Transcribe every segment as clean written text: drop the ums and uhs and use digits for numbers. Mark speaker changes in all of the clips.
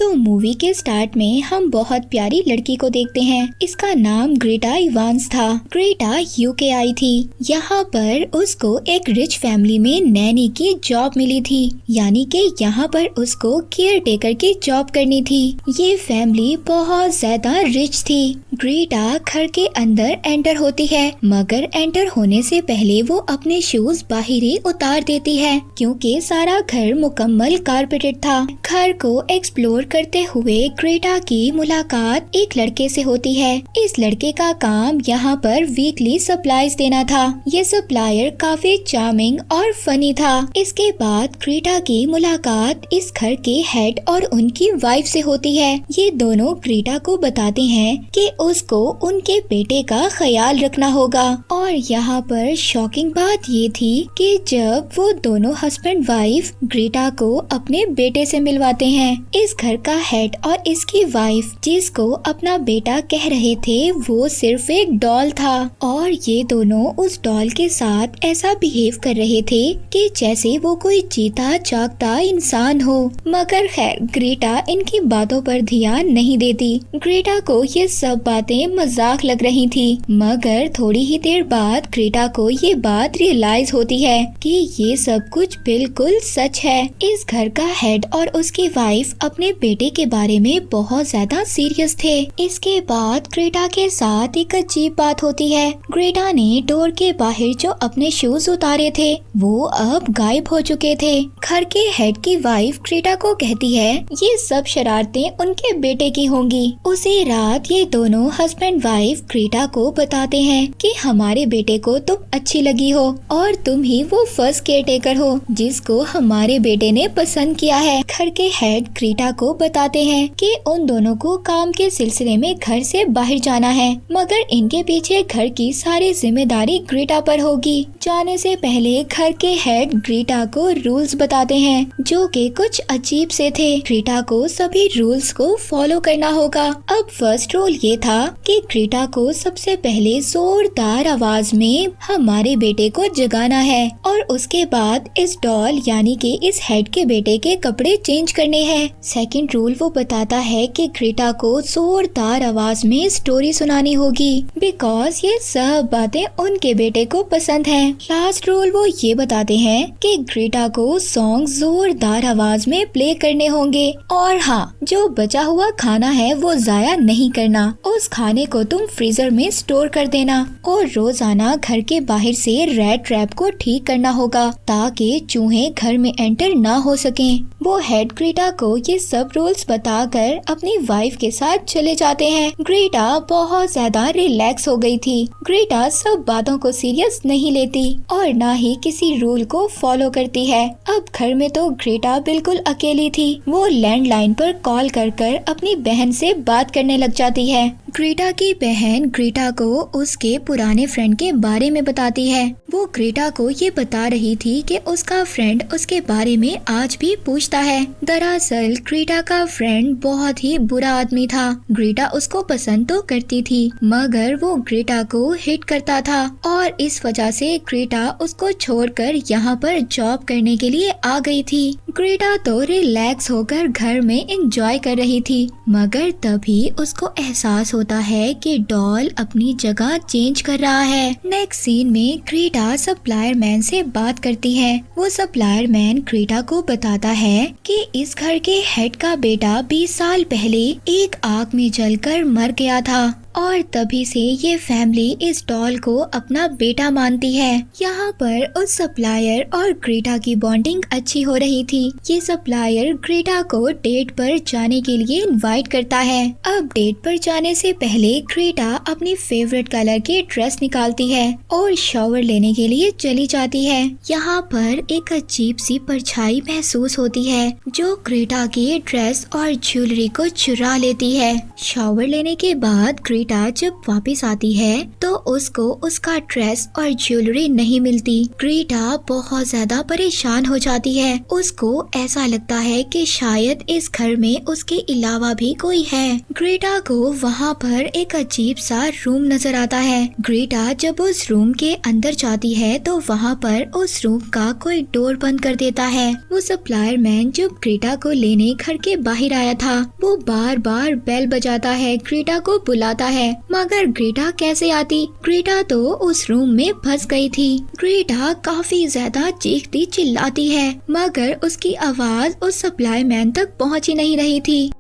Speaker 1: तो मूवी के स्टार्ट में हम बहुत प्यारी लड़की को देखते हैं। इसका नाम ग्रेटा इवांस था। ग्रेटा यूके आई थी। यहाँ पर उसको एक रिच फैमिली में नैनी की जॉब मिली थी, यानी कि यहाँ पर उसको केयर टेकर की जॉब करनी थी। ये फैमिली बहुत ज्यादा रिच थी। ग्रेटा घर के अंदर एंटर होती है, मगर एंटर होने से पहले वो अपने शूज बाहर ही उतार देती है, क्योंकि सारा घर मुकम्मल कारपेटेड था। घर को एक्सप्लोर करते हुए ग्रेटा की मुलाकात एक लड़के से होती है। इस लड़के का काम यहाँ पर वीकली सप्लाईज देना था। ये सप्लायर काफी चार्मिंग और फनी था। इसके बाद ग्रेटा की मुलाकात इस घर के हेड और उनकी वाइफ से होती है। ये दोनों ग्रेटा को बताते हैं कि उसको उनके बेटे का ख्याल रखना होगा। और यहाँ पर शॉकिंग बात ये थी कि जब वो दोनों हस्बैंड वाइफ ग्रेटा को अपने बेटे से मिलवाते हैं, इस घर का हेड और इसकी वाइफ जिसको अपना बेटा कह रहे थे, वो सिर्फ एक डॉल था। और ये दोनों उस डॉल के साथ ऐसा बिहेव कर रहे थे कि जैसे वो कोई जीता जागता इंसान हो। मगर खैर ग्रेटा इनकी बातों पर ध्यान नहीं देती। ग्रेटा को ये सब बातें मजाक लग रही थी, मगर थोड़ी ही देर बाद ग्रेटा को ये बात रियलाइज होती है कि ये सब कुछ बिल्कुल सच है। इस घर का हेड और उसकी वाइफ अपने बेटे के बारे में बहुत ज्यादा सीरियस थे। इसके बाद ग्रेटा के साथ एक अजीब बात होती है। ग्रेटा ने डोर के बाहर जो अपने शूज उतारे थे वो अब गायब हो चुके थे। घर के हेड की वाइफ ग्रेटा को कहती है ये सब शरारतें उनके बेटे की होंगी। उसी रात ये दोनों हस्बैंड वाइफ ग्रेटा को बताते हैं कि हमारे बेटे को तुम अच्छी लगी हो और तुम ही वो फर्स्ट केयर टेकर हो जिसको हमारे बेटे ने पसंद किया है। घर के हेड ग्रेटा को बताते हैं कि उन दोनों को काम के सिलसिले में घर से बाहर जाना है, मगर इनके पीछे घर की सारी जिम्मेदारी ग्रेटा पर होगी। जाने से पहले घर के हेड ग्रेटा को रूल्स बताते हैं जो कि कुछ अजीब से थे। ग्रेटा को सभी रूल्स को फॉलो करना होगा। अब फर्स्ट रूल ये था कि ग्रेटा को सबसे पहले जोरदार आवाज में हमारे बेटे को जगाना है और उसके बाद इस डॉल यानी कि इस हेड के बेटे के कपड़े चेंज करने हैं। सेकंड रूल वो बताता है कि ग्रेटा को जोरदार आवाज में स्टोरी सुनानी होगी, बिकॉज ये सब बातें उनके बेटे को पसंद हैं। लास्ट रूल वो ये बताते हैं कि ग्रेटा को सॉन्ग जोरदार आवाज में प्ले करने होंगे और हाँ, जो बचा हुआ खाना है वो जाया नहीं करना। उस खाने को तुम फ्रीजर में स्टोर कर देना और रोजाना घर के बाहर से रैट ट्रैप को ठीक करना होगा ताकि चूहे घर में एंटर ना हो सकें। वो हेड ग्रेटा को ये सब रूल्स बताकर अपनी वाइफ के साथ चले जाते हैं। ग्रेटा बहुत ज्यादा रिलैक्स हो गई थी। ग्रेटा सब बातों को सीरियस नहीं लेती और ना ही किसी रूल को फॉलो करती है। अब घर में तो ग्रेटा बिल्कुल अकेली थी। वो लैंडलाइन पर कॉल कर अपनी बहन से बात करने लग जाती है। ग्रेटा की बहन ग्रेटा को उसके पुराने फ्रेंड के बारे में बताती है। वो ग्रेटा को ये बता रही थी कि उसका फ्रेंड उसके बारे में आज भी पूछता है। दरअसल ग्रेटा का फ्रेंड बहुत ही बुरा आदमी था। ग्रेटा उसको पसंद तो करती थी, मगर वो ग्रेटा को हिट करता था और इस वजह से ग्रेटा उसको छोड़कर यहाँ पर जॉब करने के लिए आ गई थी। ग्रेटा तो रिलैक्स होकर घर में एंजॉय कर रही थी, मगर तभी उसको एहसास होता है कि डॉल अपनी जगह चेंज कर रहा है। नेक्स्ट सीन में ग्रेटा सप्लायर मैन से बात करती है। वो सप्लायर मैन ग्रेटा को बताता है कि इस घर के हेड का बेटा 20 साल पहले एक आग में जलकर मर गया था और तभी से ये फैमिली इस डॉल को अपना बेटा मानती है। यहाँ पर उस सप्लायर और ग्रेटा की बॉन्डिंग अच्छी हो रही थी। ये सप्लायर ग्रेटा को डेट पर जाने के लिए इनवाइट करता है। अब डेट पर जाने से पहले ग्रेटा अपनी फेवरेट कलर की ड्रेस निकालती है और शॉवर लेने के लिए चली जाती है। यहाँ पर एक अजीब सी परछाई महसूस होती है जो ग्रेटा की ड्रेस और ज्वेलरी को चुरा लेती है। शॉवर लेने के बाद ग्रेटा जब वापस आती है तो उसको उसका ड्रेस और ज्वेलरी नहीं मिलती। ग्रेटा बहुत ज्यादा परेशान हो जाती है। उसको ऐसा लगता है कि शायद इस घर में उसके अलावा भी कोई है। ग्रेटा को वहाँ पर एक अजीब सा रूम नजर आता है। ग्रेटा जब उस रूम के अंदर जाती है तो वहाँ पर उस रूम का कोई डोर बंद कर देता है। वो सप्लायर मैन जो ग्रेटा को लेने घर के बाहर आया था, वो बार बार बेल बजाता है, ग्रेटा को बुलाता है, मगर ग्रेटा कैसे आती। ग्रेटा तो उस रूम में फंस गई थी। ग्रेटा काफी ज्यादा चीखती चिल्लाती है, मगर उसकी आवाज उस सप्लाई मैन तक पहुंच ही नहीं रही थी।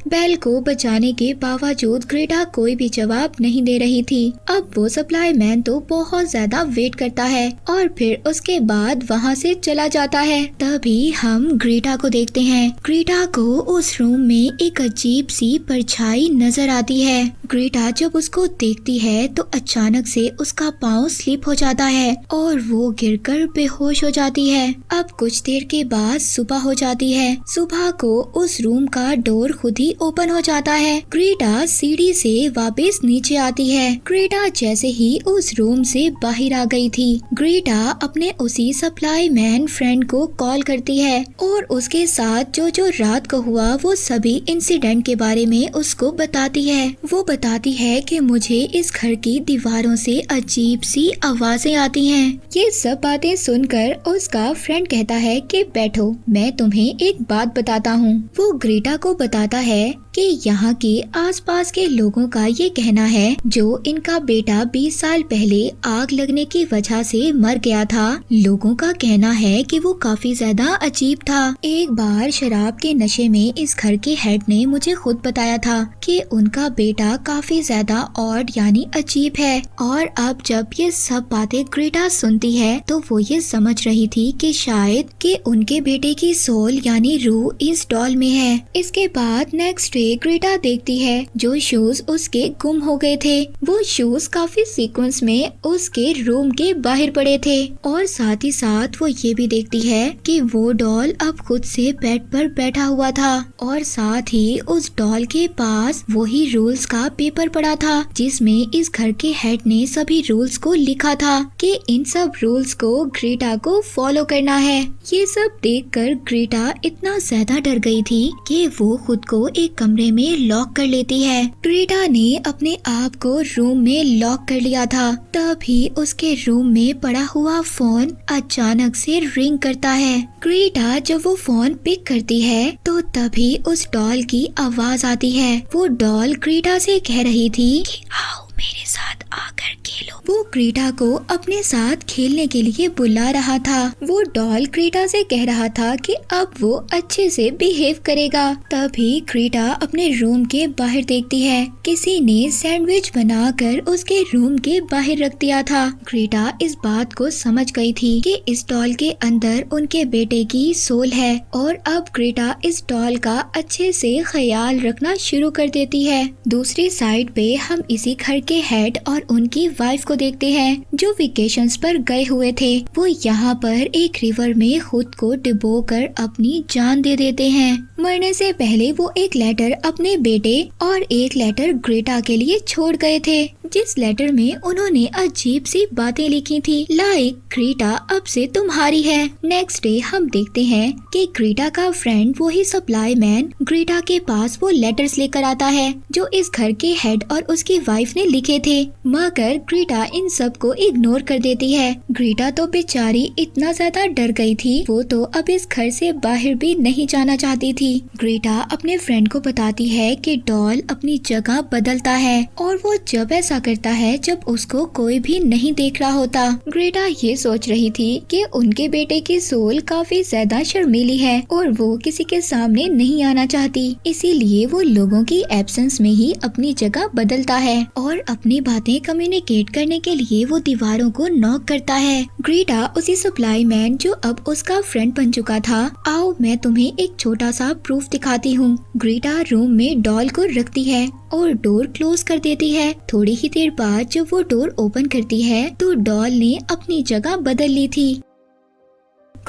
Speaker 1: बेल को बचाने के बावजूद ग्रेटा कोई भी जवाब नहीं दे रही थी। अब वो सप्लाई मैन तो बहुत ज्यादा वेट करता है और फिर उसके बाद वहाँ से चला जाता है। तभी हम ग्रेटा को देखते हैं। ग्रेटा को उस रूम में एक अजीब सी परछाई नजर आती है। ग्रेटा जब उसको देखती है तो अचानक से उसका पाँव स्लिप हो जाता है और वो गिरकर बेहोश हो जाती है। अब कुछ देर के बाद सुबह हो जाती है। सुबह को उस रूम का डोर खुद ही ओपन हो जाता है। ग्रेटा सीढ़ी से वापस नीचे आती है। ग्रेटा जैसे ही उस रूम से बाहर आ गई थी, ग्रेटा अपने उसी सप्लाई मैन फ्रेंड को कॉल करती है और उसके साथ जो रात को हुआ वो सभी इंसिडेंट के बारे में उसको बताती है। वो बताती है कि मुझे इस घर की दीवारों से अजीब सी आवाजें आती हैं। ये सब बातें सुनकर उसका फ्रेंड कहता है कि बैठो, मैं तुम्हें एक बात बताता हूँ। वो ग्रेटा को बताता है कि यहाँ के आसपास के लोगों का ये कहना है जो इनका बेटा 20 साल पहले आग लगने की वजह से मर गया था। लोगों का कहना है कि वो काफी ज्यादा अजीब था। एक बार शराब के नशे में इस घर के हेड ने मुझे खुद बताया था कि उनका बेटा काफी ज्यादा ऑड यानी अजीब है। और अब जब ये सब बातें ग्रेटा सुनती है तो वो ये समझ रही थी कि शायद कि उनके बेटे की सोल यानी रूह इस डॉल में है। इसके बाद नेक्स्ट डे ग्रेटा देखती है जो शूज उसके गुम हो गए थे। वो शूज काफी सीक्वेंस में उसके रूम के बाहर पड़े थे और साथ ही साथ वो ये भी देखती है कि वो डॉल अब खुद से बेड पर बैठा हुआ था और साथ ही उस डॉल के पास वही रूल्स का पेपर पड़ा था जिसमें इस घर के हेड ने सभी रूल्स को लिखा था कि इन सब रूल्स को ग्रेटा को फॉलो करना है। ये सब देखकर ग्रेटा इतना ज्यादा डर गई थी कि वो खुद को एक कमरे में लॉक कर लेती है। ग्रेटा ने अपने आप को रूम में लॉक कर लिया था। तभी उसके रूम में पड़ा हुआ फोन अचानक से रिंग करता है। ग्रेटा जब वो फोन पिक करती है तो तभी उस डॉल की आवाज आती है। वो डॉल ग्रेटा से कह रही थी कि आओ मेरे साथ आकर खेलो। वो ग्रेटा को अपने साथ खेलने के लिए बुला रहा था। वो डॉल ग्रेटा से कह रहा था कि अब वो अच्छे से बिहेव करेगा। तभी ग्रेटा अपने रूम के बाहर देखती है किसी ने सैंडविच बनाकर उसके रूम के बाहर रख दिया था। ग्रेटा इस बात को समझ गई थी कि इस डॉल के अंदर उनके बेटे की सोल है और अब ग्रेटा इस डॉल का अच्छे से ख्याल रखना शुरू कर देती है। दूसरी साइड पे हम इसी घर के हेड और उनकी वाइफ को देखते हैं जो वेकेशंस पर गए हुए थे। वो यहाँ पर एक रिवर में खुद को डुबोकर अपनी जान दे देते हैं। मरने से पहले वो एक लेटर अपने बेटे और एक लेटर ग्रेटा के लिए छोड़ गए थे, जिस लेटर में उन्होंने अजीब सी बातें लिखी थी लाइक ग्रेटा अब से तुम्हारी है। नेक्स्ट डे हम देखते हैं कि ग्रेटा का फ्रेंड वही सप्लाई मैन ग्रेटा के पास वो लेटर्स लेकर आता है जो इस घर के हेड और उसकी वाइफ ने लिखे थे, मगर ग्रेटा इन सब को इग्नोर कर देती है। ग्रेटा तो बेचारी इतना ज्यादा डर गई थी, वो तो अब इस घर से बाहर भी नहीं जाना चाहती थी। ग्रेटा अपने फ्रेंड को बताती है कि डॉल अपनी जगह बदलता है और वो जब ऐसा करता है जब उसको कोई भी नहीं देख रहा होता। ग्रेटा ये सोच रही थी कि उनके बेटे की सोल काफी ज्यादा शर्मीली है और वो किसी के सामने नहीं आना चाहती, इसीलिए वो लोगों की एब्सेंस में ही अपनी जगह बदलता है और अपनी बातें कम्युनिकेट करने के लिए वो दीवारों को नॉक करता है। ग्रेटा उसी सप्लाई मैन जो अब उसका फ्रेंड बन चुका था, आओ मैं तुम्हें एक छोटा सा प्रूफ दिखाती हूँ। ग्रेटा रूम में डॉल को रखती है और डोर क्लोज कर देती है। थोड़ी ही देर बाद जब वो डोर ओपन करती है तो डॉल ने अपनी जगह बदल ली थी।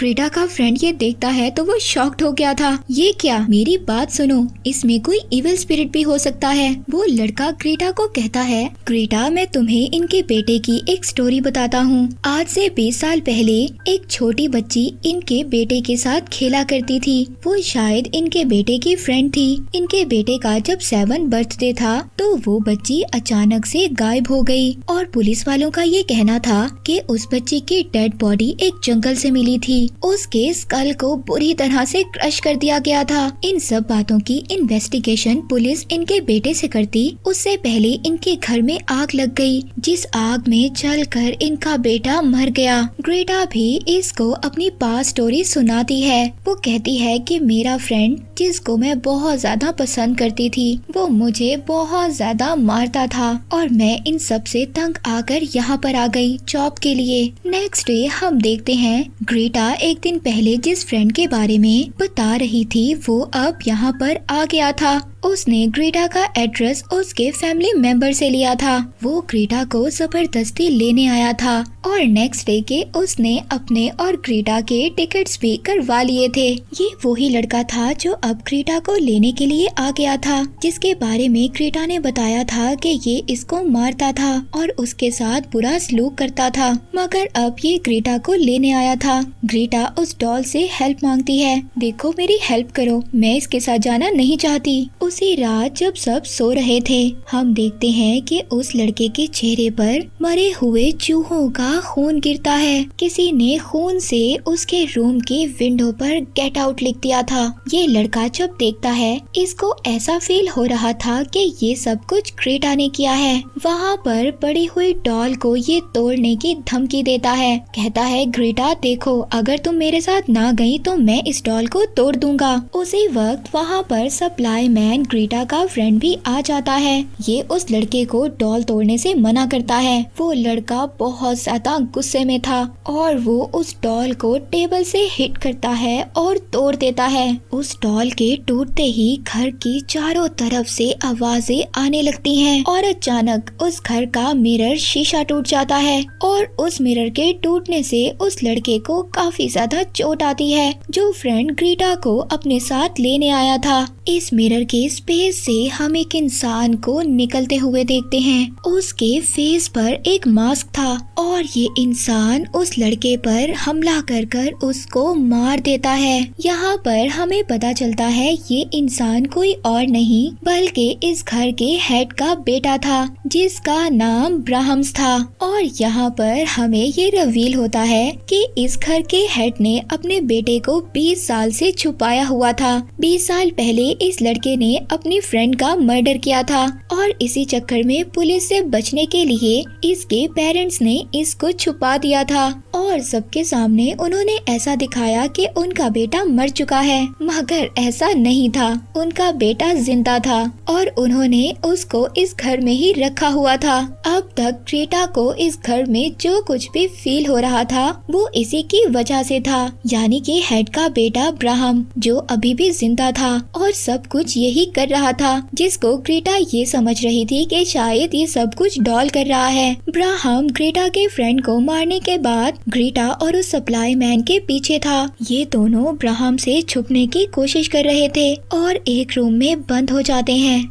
Speaker 1: ग्रेटा का फ्रेंड ये देखता है तो वो शॉक्ड हो गया था। ये क्या, मेरी बात सुनो, इसमें कोई इविल स्पिरिट भी हो सकता है। वो लड़का ग्रेटा को कहता है, ग्रेटा मैं तुम्हें इनके बेटे की एक स्टोरी बताता हूँ। आज से 20 साल पहले एक छोटी बच्ची इनके बेटे के साथ खेला करती थी। वो शायद इनके बेटे की फ्रेंड थी। इनके बेटे का जब 7 बर्थडे था तो वो बच्ची अचानक से गायब हो गई और पुलिस वालों का ये कहना था कि उस बच्ची की डेड बॉडी एक जंगल से मिली थी। उसके स्कल को बुरी तरह से क्रश कर दिया गया था। इन सब बातों की इन्वेस्टिगेशन पुलिस इनके बेटे से करती उससे पहले इनके घर में आग लग गई, जिस आग में जलकर इनका बेटा मर गया। ग्रेटा भी इसको अपनी पास्ट स्टोरी सुनाती है। वो कहती है कि मेरा फ्रेंड जिसको मैं बहुत ज्यादा पसंद करती थी वो मुझे बहुत ज्यादा मारता था और मैं इन सब से तंग आकर यहाँ पर आ गई जॉब के लिए। नेक्स्ट डे हम देखते हैं ग्रेटा एक दिन पहले जिस फ्रेंड के बारे में बता रही थी वो अब यहाँ पर आ गया था। उसने ग्रेटा का एड्रेस उसके फैमिली मेंबर से लिया था। वो ग्रेटा को जबरदस्ती लेने आया था और नेक्स्ट डे के उसने अपने और ग्रेटा के टिकट्स भी करवा लिए थे। ये वही लड़का था जो अब ग्रेटा को लेने के लिए आ गया था, जिसके बारे में ग्रेटा ने बताया था कि ये इसको मारता था और उसके साथ बुरा सलूक करता था, मगर अब ये ग्रेटा को लेने आया था। ग्रेटा उस डॉल से हेल्प मांगती है, देखो मेरी हेल्प करो, मैं इसके साथ जाना नहीं चाहती। उसी रात जब सब सो रहे थे हम देखते हैं कि उस लड़के के चेहरे पर मरे हुए चूहों का खून गिरता है। किसी ने खून से उसके रूम की विंडो पर गेट आउट लिख दिया था। ये लड़का जब देखता है इसको ऐसा फील हो रहा था कि ये सब कुछ ग्रेटा ने किया है। वहाँ पर पड़ी हुई डॉल को ये तोड़ने की धमकी देता है। कहता है ग्रेटा देखो, अगर तुम मेरे साथ ना गई तो मैं इस डॉल को तोड़ दूंगा। उसी वक्त वहाँ पर सप्लाई मैन ग्रेटा का फ्रेंड भी आ जाता है। ये उस लड़के को डॉल तोड़ने से मना करता है। वो लड़का बहुत ज्यादा गुस्से में था और वो उस डॉल को टेबल से हिट करता है और तोड़ देता है। उस डॉल के टूटते ही घर की चारों तरफ से आवाजें आने लगती हैं और अचानक उस घर का मिरर शीशा टूट जाता है और उस मिरर के टूटने से उस लड़के को काफी ज्यादा चोट आती है जो फ्रेंड ग्रेटा को अपने साथ लेने आया था। इस मिरर के स्पेस से हम एक इंसान को निकलते हुए देखते हैं। उसके फेस पर एक मास्क था और ये इंसान उस लड़के पर हमला कर कर उसको मार देता है। यहाँ पर हमें पता चलता है ये इंसान कोई और नहीं बल्कि इस घर के हेड का बेटा था जिसका नाम ब्राह्म्स था। और यहाँ पर हमें ये रिवील होता है कि इस घर के हेड ने अपने बेटे को 20 साल से छुपाया हुआ था। 20 साल पहले इस लड़के ने अपनी फ्रेंड का मर्डर किया था और इसी चक्कर में पुलिस से बचने के लिए इसके पेरेंट्स ने इसको छुपा दिया था और सबके सामने उन्होंने ऐसा दिखाया कि उनका बेटा मर चुका है, मगर ऐसा नहीं था। उनका बेटा जिंदा था और उन्होंने उसको इस घर में ही रखा हुआ था। अब तक ग्रेटा को इस घर में जो कुछ भी फील हो रहा था वो इसी की वजह से था, यानी कि हेड का बेटा ब्राह्म जो अभी भी जिंदा था और सब कुछ यही कर रहा था, जिसको ग्रेटा ये समझ रही थी कि शायद ये सब कुछ डॉल कर रहा है। ब्राह्म ग्रेटा के फ्रेंड को मारने के बाद ग्रेटा और उस सप्लाई मैन के पीछे था। ये दोनों ब्राह्म से छुपने की कोशिश कर रहे थे और एक रूम में बंद हो जाते हैं।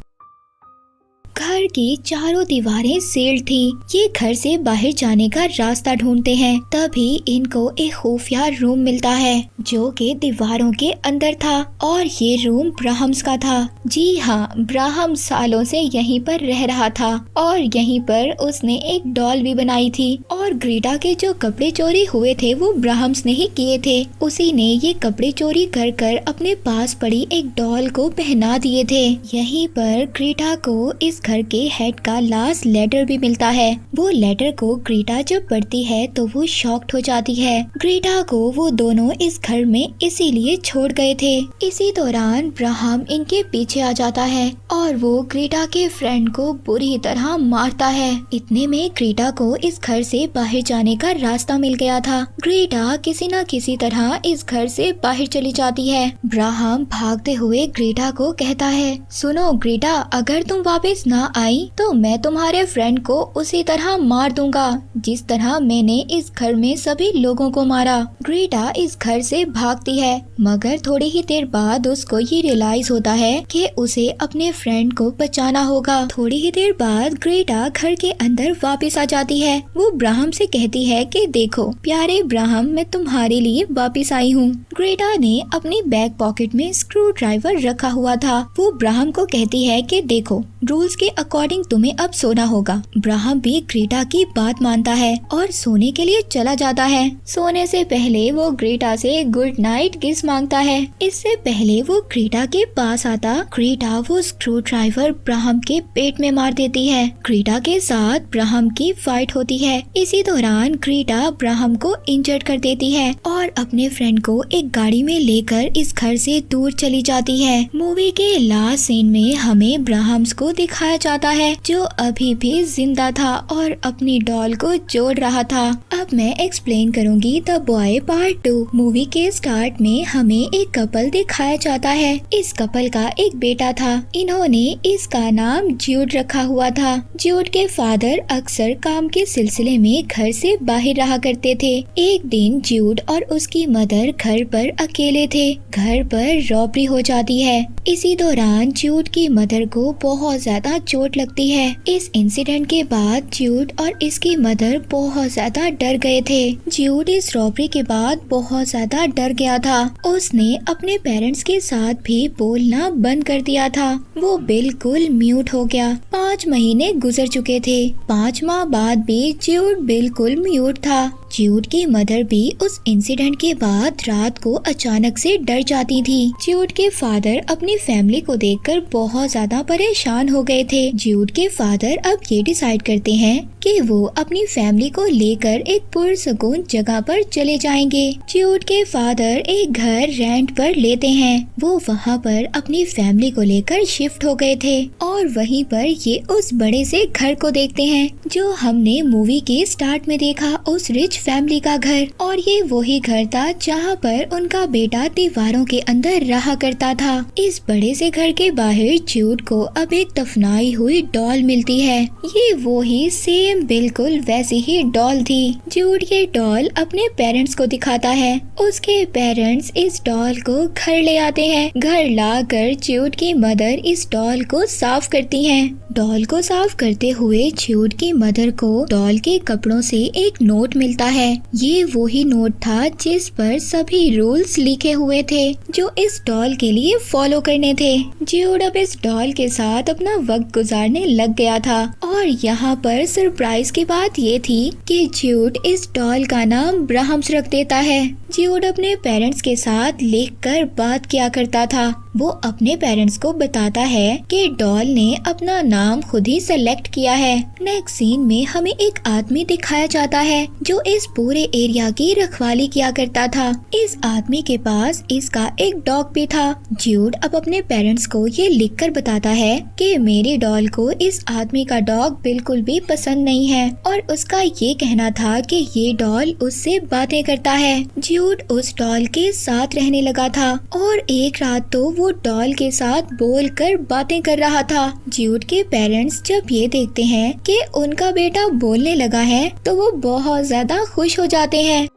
Speaker 1: घर की चारों दीवारें सील्ड थी। ये घर से बाहर जाने का रास्ता ढूंढते हैं, तभी इनको एक खुफिया रूम मिलता है जो कि दीवारों के अंदर था और ये रूम ब्राह्म्स का था। जी हाँ, ब्राह्म सालों से यहीं पर रह रहा था और यहीं पर उसने एक डॉल भी बनाई थी और ग्रेटा के जो कपड़े चोरी हुए थे वो ब्राह्म्स ने ही किए थे। उसी ने ये कपड़े चोरी कर कर अपने पास पड़ी एक डॉल को पहना दिए थे। यहीं पर ग्रेटा को इस घर के हेड का लास्ट लेटर भी मिलता है। वो लेटर को ग्रेटा जब पढ़ती है तो वो शॉक्ड हो जाती है। ग्रेटा को वो दोनों इस घर में इसीलिए छोड़ गए थे। इसी दौरान ब्राह्म इनके पीछे आ जाता है और वो ग्रेटा के फ्रेंड को बुरी तरह मारता है। इतने में ग्रेटा को इस घर से बाहर जाने का रास्ता मिल गया था। ग्रेटा किसी न किसी तरह इस घर से बाहर चली जाती है। ब्राह्म भागते हुए ग्रेटा को कहता है, सुनो ग्रेटा, अगर तुम वापस ना आई तो मैं तुम्हारे फ्रेंड को उसी तरह मार दूंगा जिस तरह मैंने इस घर में सभी लोगों को मारा। ग्रेटा इस घर से भागती है मगर थोड़ी ही देर बाद उसको ये रियलाइज होता है कि उसे अपने फ्रेंड को बचाना होगा। थोड़ी ही देर बाद ग्रेटा घर के अंदर वापस आ जाती है। वो ब्राहम से कहती है कि देखो प्यारे ब्राहम, मैं तुम्हारे लिए वापस आई हूँ। ग्रेटा ने अपनी बैक पॉकेट में स्क्रू ड्राइवर रखा हुआ था। वो ब्राहम को कहती है कि देखो रूल्स के अकॉर्डिंग तुम्हें अब सोना होगा। ब्राहम भी ग्रेटा की बात मानता है और सोने के लिए चला जाता है। सोने से पहले वो ग्रेटा से गुड नाइट किस मांगता है। इससे पहले वो ग्रेटा के पास आता, ग्रेटा वो स्क्रू ड्राइवर ब्राहम के पेट में मार देती है। ग्रेटा के साथ ब्राहम की फाइट होती है। इसी दौरान ग्रेटा ब्राहम को इंजर्ड कर देती है और अपने फ्रेंड को एक गाड़ी में लेकर इस घर से दूर चली जाती है। मूवी के लास्ट सीन में हमें ब्राहम्स को दिखाया जाता है जो अभी भी जिंदा था और अपनी डॉल को जोड़ रहा था। अब मैं एक्सप्लेन करूंगी द बॉय पार्ट 2। मूवी के स्टार्ट में हमें एक कपल दिखाया जाता है। इस कपल का एक बेटा था। इन्होंने इसका नाम ज्यूड रखा हुआ था। ज्यूड के फादर अक्सर काम के सिलसिले में घर से बाहर रहा करते थे। एक दिन ज्यूड और उसकी मदर घर पर अकेले थे। घर पर रॉबरी हो जाती है। इसी दौरान ज्यूड की मदर को बहुत ज्यादा चोट लगती है। इस इंसिडेंट के बाद ज्यूड और इसकी मदर बहुत ज्यादा डर गए थे। ज्यूड इस रॉबरी के बाद बहुत ज्यादा डर गया था। उसने अपने पेरेंट्स के साथ भी बोलना बंद कर दिया था। वो बिल्कुल म्यूट हो गया। 5 महीने गुजर चुके थे। 5 माह बाद भी ज्यूड बिल्कुल म्यूट था। ज्यूड की मदर भी उस इंसिडेंट के बाद रात को अचानक से डर जाती थी। ज्यूड के फादर अपनी फैमिली को देखकर बहुत ज्यादा परेशान हो गए थे। ज्यूड के फादर अब ये डिसाइड करते हैं कि वो अपनी फैमिली को लेकर एक पुरसुकून जगह पर चले जाएंगे। ज्यूड के फादर एक घर रेंट पर लेते हैं। वो वहाँ पर अपनी फैमिली को लेकर शिफ्ट हो गए थे और वहीं पर ये उस बड़े से घर को देखते हैं जो हमने मूवी के स्टार्ट में देखा, उस रिच फैमिली का घर। और ये वही घर था जहाँ पर उनका बेटा दीवारों के अंदर रहा करता था। इस बड़े से घर के बाहर ज्यूड को अब एक दफनाई हुई डॉल मिलती है। ये वही सेम बिल्कुल वैसी ही डॉल थी। ज्यूड ये डॉल अपने पेरेंट्स को दिखाता है। उसके पेरेंट्स इस डॉल को घर ले आते हैं। घर लाकर ज्यूड की मदर इस डॉल को साफ करती हैं। डॉल को साफ करते हुए ज्यूड की मदर को डॉल के कपड़ों से एक नोट मिलता है। ये वही नोट था जिस पर सभी रूल्स लिखे हुए थे जो इस डॉल के लिए फॉलो करने थे। ज्यूड अब इस डॉल के साथ अपना वक्त गुजारने लग गया था और यहाँ पर सरप्राइज की बात ये थी कि ज्यूड इस डॉल का नाम ब्राहम्स रख देता है। ज्यूड अपने पेरेंट्स के साथ लिखकर बात किया करता था। वो अपने पेरेंट्स को बताता है कि डॉल ने अपना नाम खुद ही सेलेक्ट किया है। नेक्स्ट सीन में हमें एक आदमी दिखाया जाता है जो इस पूरे एरिया की रखवाली किया करता था। इस आदमी के पास इसका एक डॉग भी था। ज्यूड अब अपने पेरेंट्स को ये लिखकर बताता है कि मेरी डॉल को इस आदमी का डॉग बिल्कुल भी पसंद नहीं है और उसका ये कहना था कि ये डॉल उससे बातें करता है। ज्यूड उस डॉल के साथ रहने लगा था और एक रात तो वो डॉल के साथ बोलकर बातें कर रहा था। ज्यूड के पेरेंट्स जब ये देखते हैं कि उनका बेटा बोलने लगा है तो वो बहुत ज्यादा खुश हो जाते हैं।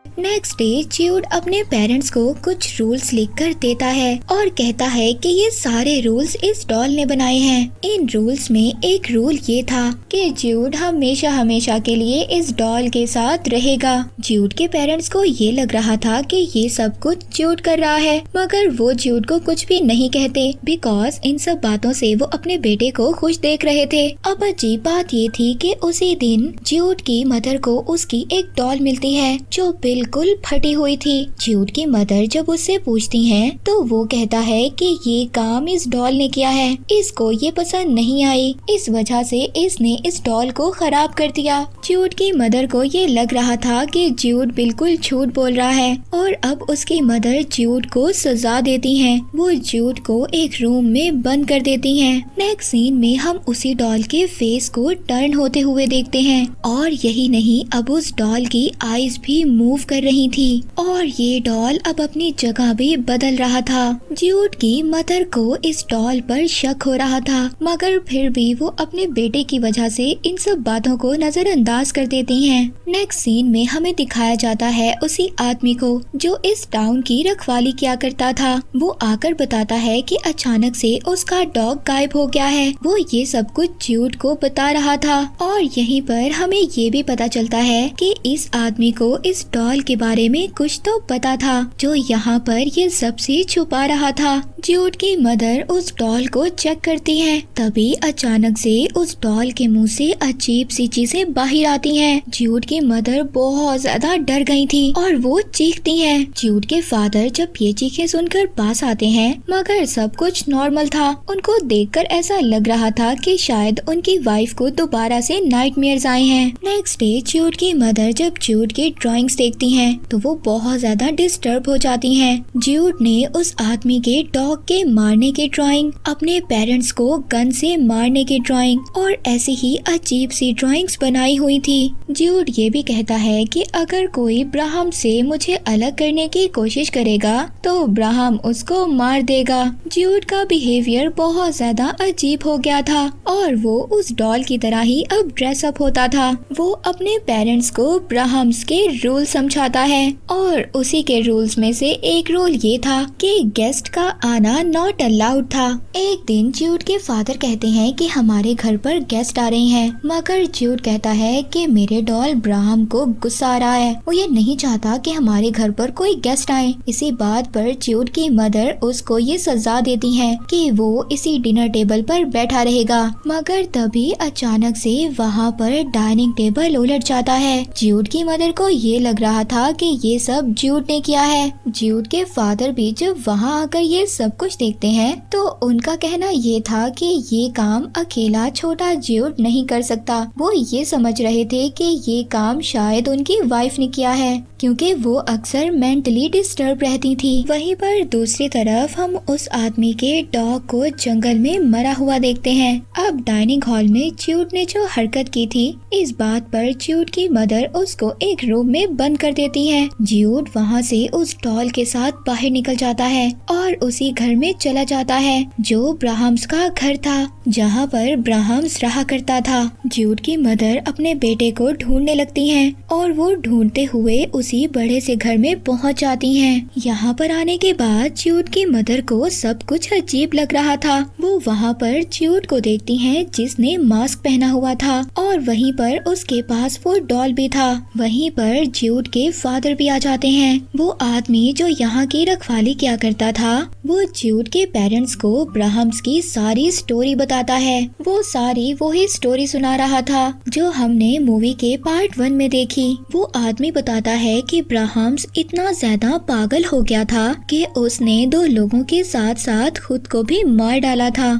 Speaker 1: नेक्स्ट डे ज्यूड अपने पेरेंट्स को कुछ रूल्स लिखकर देता है और कहता है कि ये सारे रूल्स इस डॉल ने बनाए हैं। इन रूल्स में एक रूल ये था कि ज्यूड हमेशा हमेशा के लिए इस डॉल के साथ रहेगा। ज्यूड के पेरेंट्स को ये लग रहा था कि ये सब कुछ ज्यूड कर रहा है मगर वो ज्यूड को कुछ भी नहीं कहते बिकॉज इन सब बातों से वो अपने बेटे को खुश देख रहे थे। अब अजीब बात ये थी कि उसी दिन ज्यूड की मदर को उसकी एक डॉल मिलती है जो बिल्कुल फटी हुई थी। ज्यूड की मदर जब उससे पूछती हैं तो वो कहता है कि ये काम इस डॉल ने किया है, इसको ये पसंद नहीं आई, इस वजह से इसने इस डॉल को खराब कर दिया। ज्यूड की मदर को ये लग रहा था कि ज्यूड बिल्कुल झूठ बोल रहा है और अब उसकी मदर ज्यूड को सजा देती हैं। वो ज्यूड को एक रूम में बंद कर देती हैं। नेक्स्ट सीन में हम उसी डॉल के फेस को टर्न होते हुए देखते हैं और यही नहीं अब उस डॉल की आईज भी मूव कर कर रही थी और ये डॉल अब अपनी जगह भी बदल रहा था। ज्यूड की मदर को इस डॉल पर शक हो रहा था, मगर फिर भी वो अपने बेटे की वजह से इन सब बातों को नजरअंदाज कर देती हैं। नेक्स्ट सीन में हमें दिखाया जाता है उसी आदमी को जो इस टाउन की रखवाली किया करता था। वो आकर बताता है कि अचानक से उसका डॉग गायब हो गया है। वो ये सब कुछ ज्यूड को बता रहा था और यहीं पर हमें ये भी पता चलता है कि इस आदमी को इस डॉल के बारे में कुछ तो पता था जो यहाँ पर ये सबसे छुपा रहा था। ज्यूड की मदर उस डॉल को चेक करती है, तभी अचानक से उस डॉल के मुंह से अजीब सी चीजें बाहर आती हैं। ज्यूड की मदर बहुत ज्यादा डर गई थी और वो चीखती हैं। ज्यूड के फादर जब ये चीखें सुनकर पास आते हैं, मगर सब कुछ नॉर्मल था। उनको देखकर ऐसा लग रहा था कि शायद उनकी वाइफ को दोबारा से नाइटमेयर्स आए हैं। नेक्स्ट डे ज्यूड की मदर जब ज्यूड की ड्राइंग्स देखती हैं, तो वो बहुत ज्यादा डिस्टर्ब हो जाती हैं। ज्यूड ने उस आदमी के डॉग के मारने की ड्राइंग, अपने पेरेंट्स को गन से मारने की ड्राइंग और ऐसी ही अजीब सी ड्राइंग्स बनाई हुई थी। ज्यूड ये भी कहता है कि अगर कोई ब्राहम से मुझे अलग करने की कोशिश करेगा तो ब्राहम उसको मार देगा। ज्यूड का बिहेवियर बहुत ज्यादा अजीब हो गया था और वो उस डॉल की तरह ही अब ड्रेसअप होता था। वो अपने पेरेंट्स को ब्राहम्स के रूल समझाता है और उसी के रूल्स में से एक रूल ये था कि गेस्ट का आना नॉट अलाउड था। एक दिन ज्यूड के फादर कहते हैं कि हमारे घर पर गेस्ट आ रहे हैं, मगर ज्यूड कहता है कि मेरे डॉल ब्राहम को गुस्सा आ रहा है, वो ये नहीं चाहता कि हमारे घर पर कोई गेस्ट आए। इसी बात पर ज्यूड की मदर उसको ये सजा देती है कि वो इसी डिनर टेबल पर बैठा रहेगा, मगर तभी अचानक से वहाँ पर डाइनिंग टेबल उलट जाता है। ज्यूड की मदर को ये लग रहा था कि ये सब ज्यूड ने किया है। ज्यूड के फादर भी जब वहाँ आकर ये सब कुछ देखते हैं तो उनका कहना ये था कि ये काम अकेला छोटा ज्यूड नहीं कर सकता। वो ये समझ रहे थे कि ये काम शायद उनकी वाइफ ने किया है, क्योंकि वो अक्सर मेंटली डिस्टर्ब रहती थी। वहीं पर दूसरी तरफ हम उस आदमी के डॉग को जंगल में मरा हुआ देखते हैं। अब डाइनिंग हॉल में ज्यूड ने जो हरकत की थी, इस बात पर ज्यूड की मदर उसको एक रूम में बंद कर देती है। ज्यूड वहाँ से उस डॉल के साथ बाहर निकल जाता है और उसी घर में चला जाता है जो ब्राहम्स का घर था, जहाँ पर ब्राहम्स रहा करता था। ज्यूड की मदर अपने बेटे को ढूंढने लगती हैं और वो ढूंढते हुए उसी बड़े से घर में पहुँच जाती हैं। यहाँ पर आने के बाद ज्यूड की मदर को सब कुछ अजीब लग रहा था। वो वहाँ पर ज्यूड को देखती हैं जिसने मास्क पहना हुआ था और वहीं पर उसके पास वो डॉल भी था। वहीं पर ज्यूड के फादर भी आ जाते हैं। वो आदमी जो यहाँ की रखवाली किया करता था, वो ज्यूड के पेरेंट्स को ब्राहम्स की सारी स्टोरी बताता है। वो सारी वही स्टोरी सुना रहा था जो हमने मूवी के पार्ट 1 में देखी। वो आदमी बताता है कि ब्राहम्स इतना ज्यादा पागल हो गया था कि उसने 2 लोगों के साथ साथ खुद को भी मार डाला था।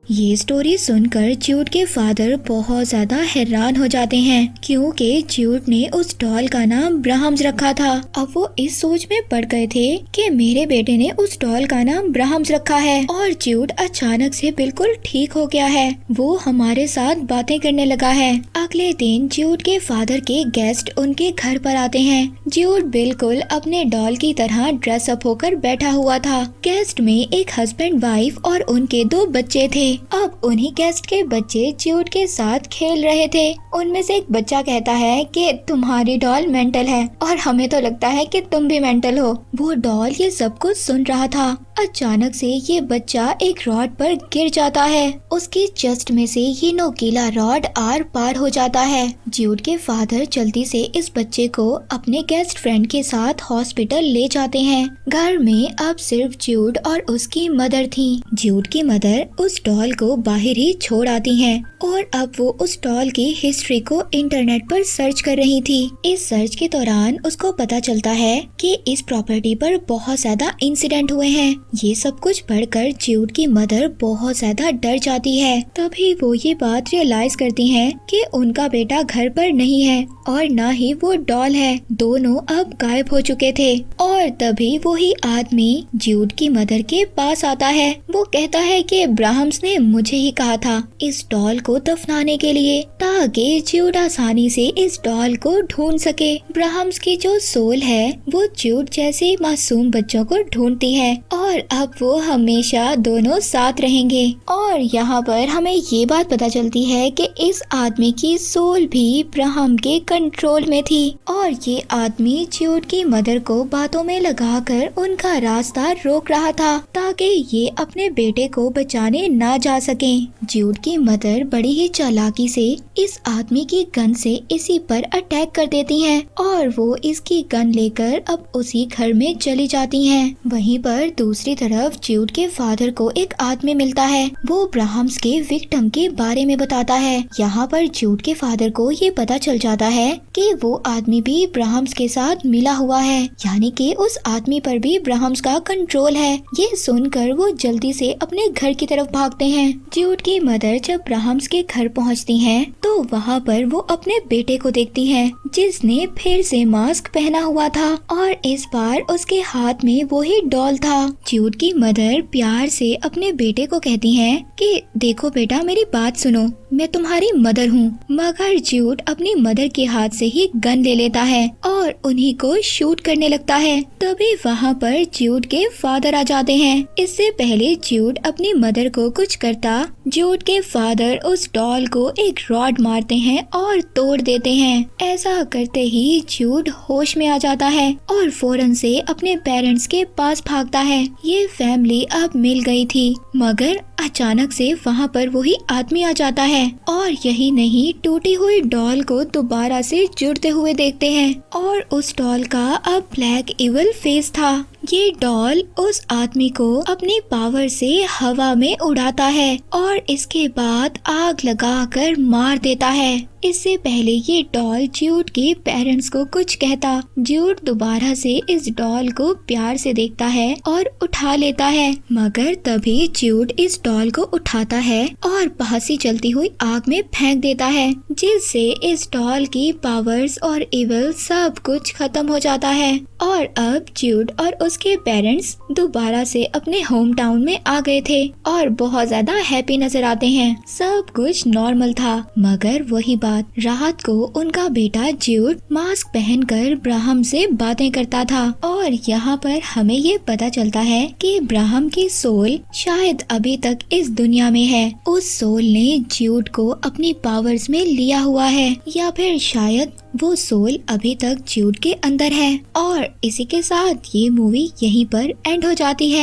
Speaker 1: ये स्टोरी सुनकर ज्यूड के फादर बहुत ज्यादा हैरान हो जाते हैं, क्योंकि ज्यूड ने उस डॉल का नाम ब्राहम्स रखा था। अब वो इस सोच में पड़ गए थे कि मेरे बेटे ने उस डॉल का नाम ब्राहम्स रखा है और ज्यूड अचानक से बिल्कुल ठीक हो गया है। वो हमारे साथ बातें करने लगा है। अगले दिन ज्यूड के फादर के गेस्ट उनके घर पर आते हैं। ज्यूड बिल्कुल अपने डॉल की तरह ड्रेसअप होकर बैठा हुआ था। गेस्ट में एक हस्बैंड वाइफ और उनके 2 बच्चे थे। अब उन्हीं गेस्ट के बच्चे ज्यूड के साथ खेल रहे थे। उनमें से एक बच्चा कहता है कि तुम्हारी डॉल मेंटल है और हमें तो लगता है कि तुम भी मेंटल हो। वो डॉल ये सब कुछ सुन रहा था। अचानक से ये बच्चा एक रॉड पर गिर जाता है। उसके चेस्ट में से ये नोकीला रॉड आर पार हो जाता है। ज्यूड के फादर जल्दी से इस बच्चे को अपने गेस्ट फ्रेंड के साथ हॉस्पिटल ले जाते हैं। घर में अब सिर्फ ज्यूड और उसकी मदर थी। ज्यूड की मदर उस डॉल को बाहर ही छोड़ आती हैं और अब वो उस डॉल की हिस्ट्री को इंटरनेट पर सर्च कर रही थी। इस सर्च के दौरान उसको पता चलता है कि इस प्रॉपर्टी पर बहुत ज्यादा इंसिडेंट हुए हैं। ये सब कुछ पढ़कर ज्यूड की मदर बहुत ज्यादा डर जाती है। तभी वो ये बात रियलाइज करती हैं कि उनका बेटा घर पर नहीं है और ना ही वो डॉल है, दोनों अब गायब हो चुके थे। और तभी वही आदमी ज्यूड की मदर के पास आता है। वो कहता है कि ब्राह्म्स ने मुझे ही कहा था इस डॉल को दफनाने के लिए, ताकि ज्यूड आसानी से इस डॉल को ढूंढ सके। ब्राह्म्स की जो सोल है वो ज्यूड जैसे मासूम बच्चों को ढूंढती है और अब वो हमेशा दोनों साथ रहेंगे। और यहाँ पर हमें ये बात पता चलती है कि इस आदमी की सोल भी ब्राह्म के कंट्रोल में थी और ये आदमी ज्यूड की मदर को बातों में लगाकर उनका रास्ता रोक रहा था ताकि ये अपने बेटे को बचाने ना जा सकें। ज्यूड की मदर बड़ी ही चालाकी से इस आदमी की गन से इसी पर अटैक कर देती हैं और वो इसकी गन लेकर अब उसी घर में चली जाती हैं। वहीं पर दूसरी तरफ ज्यूड के फादर को एक आदमी मिलता है। वो ब्राह्म्स के विक्टिम के बारे में बताता है। यहाँ पर ज्यूड के फादर को ये पता चल जाता है कि वो आदमी भी ब्राह्म्स के साथ मिला हुआ है, यानी कि उस आदमी पर भी ब्राह्म्स का कंट्रोल है। ये सुनकर वो जल्दी से अपने घर की तरफ भागते हैं। ज्यूड की मदर जब ब्राह्म्स के घर पहुँचती हैं तो वहाँ पर वो अपने बेटे को देखती है जिसने फिर से मास्क पहना हुआ था और इस बार उसके हाथ में वही डॉल था। ज्यूड की मदर प्यार से अपने बेटे को कहती हैं कि देखो बेटा, मेरी बात सुनो, मैं तुम्हारी मदर हूँ। मगर ज्यूड अपनी मदर के हाथ से ही गन ले लेता है और उन्हीं को शूट करने लगता है। तभी वहाँ पर ज्यूड के फादर आ जाते हैं। इससे पहले ज्यूड अपनी मदर को कुछ करता, ज्यूड के फादर उस डॉल को एक रॉड मारते हैं और तोड़ देते हैं। ऐसा करते ही ज्यूड होश में आ जाता है और फौरन से अपने पेरेंट्स के पास भागता है। ये फैमिली अब मिल गई थी, मगर अचानक से वहाँ पर वही आदमी आ जाता है और यही नहीं, टूटी हुई डॉल को दोबारा से जुड़ते हुए देखते हैं और उस डॉल का अब ब्लैक इविल फेस था। ये डॉल उस आदमी को अपनी पावर से हवा में उड़ाता है और इसके बाद आग लगाकर मार देता है। इससे पहले ये डॉल ज्यूड के पेरेंट्स को कुछ कहता, ज्यूड दोबारा से इस डॉल को प्यार से देखता है और उठा लेता है, मगर तभी ज्यूड इस डॉल को उठाता है और पास ही चलती हुई आग में फेंक देता है, जिससे इस डॉल की पावर्स और इविल सब कुछ खत्म हो जाता है। और अब ज्यूड और उसके पेरेंट्स दोबारा से अपने होम टाउन में आ गए थे और बहुत ज्यादा हैप्पी नजर आते हैं। सब कुछ नॉर्मल था, मगर वही बात, रात को उनका बेटा ज्यूड मास्क पहनकर ब्राह्म से बातें करता था और यहाँ पर हमें ये पता चलता है कि ब्राह्म की सोल शायद अभी तक इस दुनिया में है। उस सोल ने ज्यूड को अपनी पावर्स में लिया हुआ है, या फिर शायद वो सोल अभी तक ज्यूड के अंदर है। और इसी के साथ ये मूवी यहीं पर एंड हो जाती है।